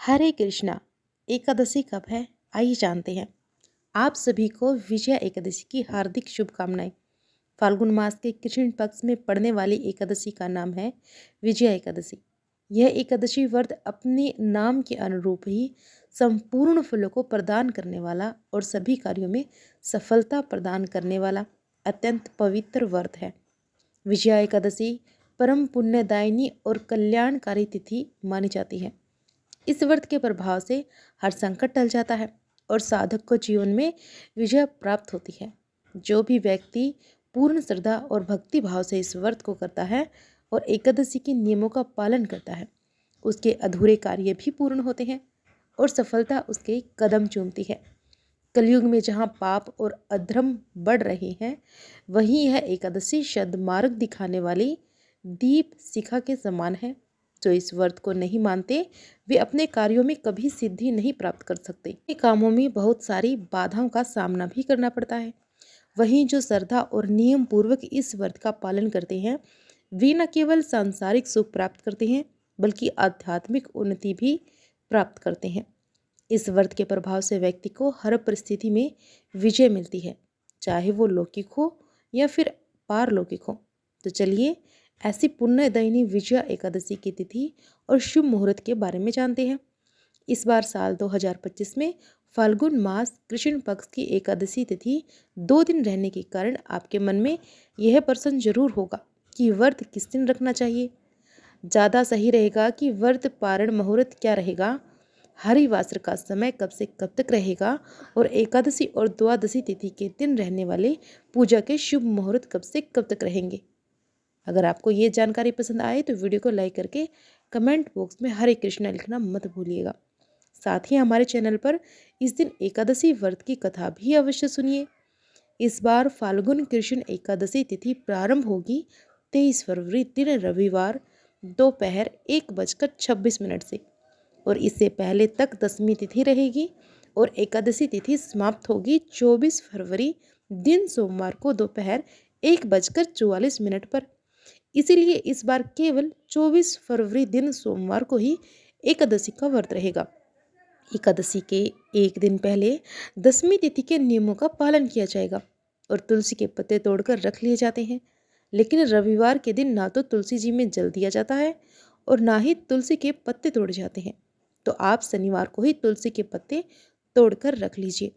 हरे कृष्णा। एकादशी कब है, आइए जानते हैं। आप सभी को विजया एकादशी की हार्दिक शुभकामनाएं। फाल्गुन मास के कृष्ण पक्ष में पड़ने वाली एकादशी का नाम है विजया एकादशी। यह एकादशी व्रत अपने नाम के अनुरूप ही संपूर्ण फलों को प्रदान करने वाला और सभी कार्यों में सफलता प्रदान करने वाला अत्यंत पवित्र व्रत है। विजया एकादशी परम पुण्यदायिनी और कल्याणकारी तिथि मानी जाती है। इस व्रत के प्रभाव से हर संकट टल जाता है और साधक को जीवन में विजय प्राप्त होती है। जो भी व्यक्ति पूर्ण श्रद्धा और भक्ति भाव से इस व्रत को करता है और एकादशी के नियमों का पालन करता है, उसके अधूरे कार्य भी पूर्ण होते हैं और सफलता उसके कदम चूमती है। कलयुग में जहाँ पाप और अधर्म बढ़ रहे हैं, वहीं यह एकादशी सद्मार्ग दिखाने वाली दीप शिखा के समान है। जो इस व्रत को नहीं मानते, वे अपने कार्यों में कभी सिद्धि नहीं प्राप्त कर सकते। ये कामों में बहुत सारी बाधाओं का सामना भी करना पड़ता है। वहीं जो श्रद्धा और नियम पूर्वक इस व्रत का पालन करते हैं, वे न केवल सांसारिक सुख प्राप्त करते हैं, बल्कि आध्यात्मिक उन्नति भी प्राप्त करते हैं। इस व्रत के प्रभाव से व्यक्ति को हर परिस्थिति में विजय मिलती है, चाहे वो लौकिक हो या फिर पारलौकिक हो। तो चलिए ऐसी पुण्यदायिनी विजया एकादशी की तिथि और शुभ मुहूर्त के बारे में जानते हैं। इस बार साल 2025 में फाल्गुन मास कृष्ण पक्ष की एकादशी तिथि 2 दिन रहने के कारण आपके मन में यह प्रश्न जरूर होगा कि व्रत किस दिन रखना चाहिए। ज़्यादा सही रहेगा कि व्रत पारण मुहूर्त क्या रहेगा, हरिवासर का समय कब से कब तक रहेगा और एकादशी और द्वादशी तिथि के दिन रहने वाले पूजा के शुभ मुहूर्त कब से कब तक रहेंगे। अगर आपको ये जानकारी पसंद आए तो वीडियो को लाइक करके कमेंट बॉक्स में हरे कृष्णा लिखना मत भूलिएगा। साथ ही हमारे चैनल पर इस दिन एकादशी व्रत की कथा भी अवश्य सुनिए। इस बार फाल्गुन कृष्ण एकादशी तिथि प्रारंभ होगी 23 फरवरी दिन रविवार दोपहर 1:26 से और इससे पहले तक दसवीं तिथि रहेगी और एकादशी तिथि समाप्त होगी 24 फरवरी दिन सोमवार को दोपहर 1:44 पर। इसीलिए इस बार केवल 24 फरवरी दिन सोमवार को ही एकादशी का व्रत रहेगा। एकादशी के एक दिन पहले दसवीं तिथि के नियमों का पालन किया जाएगा और तुलसी के पत्ते तोड़कर रख लिए जाते हैं। लेकिन रविवार के दिन ना तो तुलसी जी में जल दिया जाता है और ना ही तुलसी के पत्ते तोड़े जाते हैं। तो आप शनिवार को ही तुलसी के पत्ते तोड़कर रख लीजिए।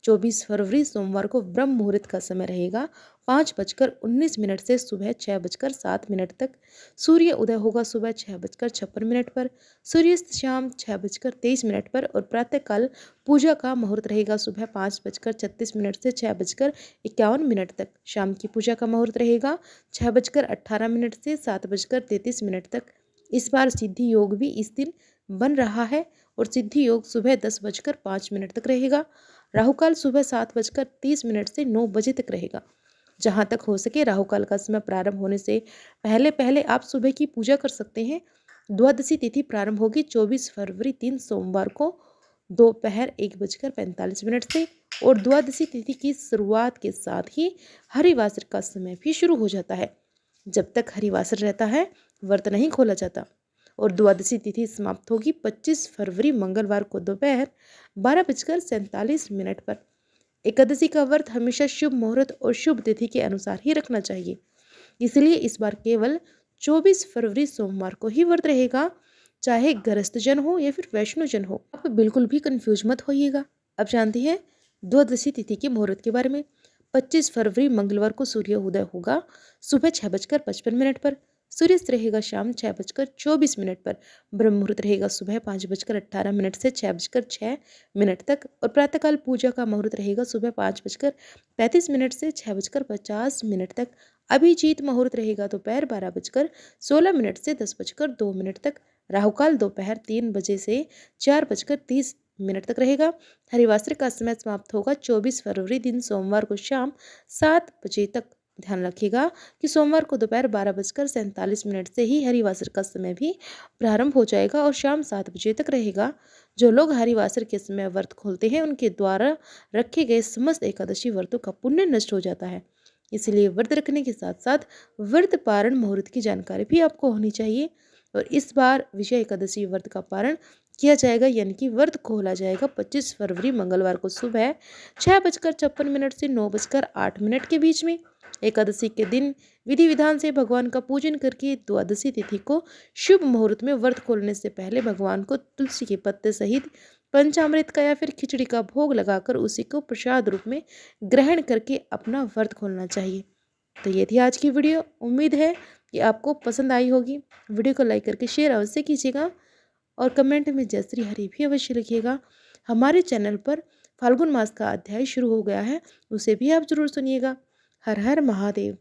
24 फरवरी सोमवार को ब्रह्म मुहूर्त का समय रहेगा 5:19 से सुबह 6:07 तक। सूर्य उदय होगा सुबह 6:56 पर, सूर्यास्त शाम 6:23 पर और प्रातःकाल पूजा का मुहूर्त रहेगा सुबह 5:36 से 6:51 तक। शाम की पूजा का मुहूर्त रहेगा 6:18 से 7:33 तक। इस बार सिद्धि योग भी इस दिन बन रहा है और सिद्धि योग सुबह 10:05 तक रहेगा। राहुकाल सुबह 7:30 से 9 बजे तक रहेगा। जहाँ तक हो सके राहुकाल का समय प्रारंभ होने से पहले पहले आप सुबह की पूजा कर सकते हैं। द्वादशी तिथि प्रारंभ होगी 24 फरवरी दिन सोमवार को दोपहर 1:45 से और द्वादशी तिथि की शुरुआत के साथ ही हरिवासर का समय भी शुरू हो जाता है। जब तक हरिवासर रहता है व्रत नहीं खोला जाता और द्वादशी तिथि समाप्त होगी 25 फरवरी मंगलवार को दोपहर 12:47 पर। एकादशी का व्रत हमेशा शुभ मुहूर्त और शुभ तिथि के अनुसार ही रखना चाहिए। इसलिए इस बार केवल 24 फरवरी सोमवार को ही व्रत रहेगा, चाहे गृहस्थ जन हो या फिर वैष्णव जन हो। आप बिल्कुल भी कंफ्यूज मत होइएगा। अब जानते हैं द्वादशी तिथि के मुहूर्त के बारे में। 25 फरवरी मंगलवार को सूर्य उदय होगा सुबह 6:55 पर, सूर्यास्त रहेगा शाम 6:24 पर, ब्रह्म मुहूर्त रहेगा सुबह 5:18 से 6:06 तक और प्रातःकाल पूजा का मुहूर्त रहेगा सुबह 5:35 से 6:50 तक। अभिजीत मुहूर्त रहेगा दोपहर 12:16 से 10:02 तक। राहुकाल दोपहर 3 बजे से 4:30 तक रहेगा। हरिवासर का समय समाप्त होगा 24 फरवरी दिन सोमवार को शाम 7 बजे तक। ध्यान रखिएगा कि सोमवार को दोपहर 12:47 से ही हरिवासर का समय भी प्रारंभ हो जाएगा और शाम 7 बजे तक रहेगा। जो लोग हरिवासर के समय व्रत खोलते हैं, उनके द्वारा रखे गए समस्त एकादशी व्रतों का पुण्य नष्ट हो जाता है। इसलिए व्रत रखने के साथ साथ व्रत पारण मुहूर्त की जानकारी भी आपको होनी चाहिए और इस बार विजया एकादशी व्रत का पारण किया जाएगा, यानी कि व्रत खोला जाएगा 25 फरवरी मंगलवार को सुबह 6:56 से 9:08 के बीच में। एकादशी के दिन विधि विधान से भगवान का पूजन करके द्वादशी तिथि को शुभ मुहूर्त में व्रत खोलने से पहले भगवान को तुलसी के पत्ते सहित पंचामृत का या फिर खिचड़ी का भोग लगाकर उसी को प्रसाद रूप में ग्रहण करके अपना व्रत खोलना चाहिए। तो ये थी आज की वीडियो। उम्मीद है कि आपको पसंद आई होगी। वीडियो को लाइक करके शेयर अवश्य कीजिएगा और कमेंट में जय श्री हरि भी अवश्य लिखिएगा। हमारे चैनल पर फाल्गुन मास का अध्याय शुरू हो गया है, उसे भी आप जरूर सुनिएगा। हर हर महादेव।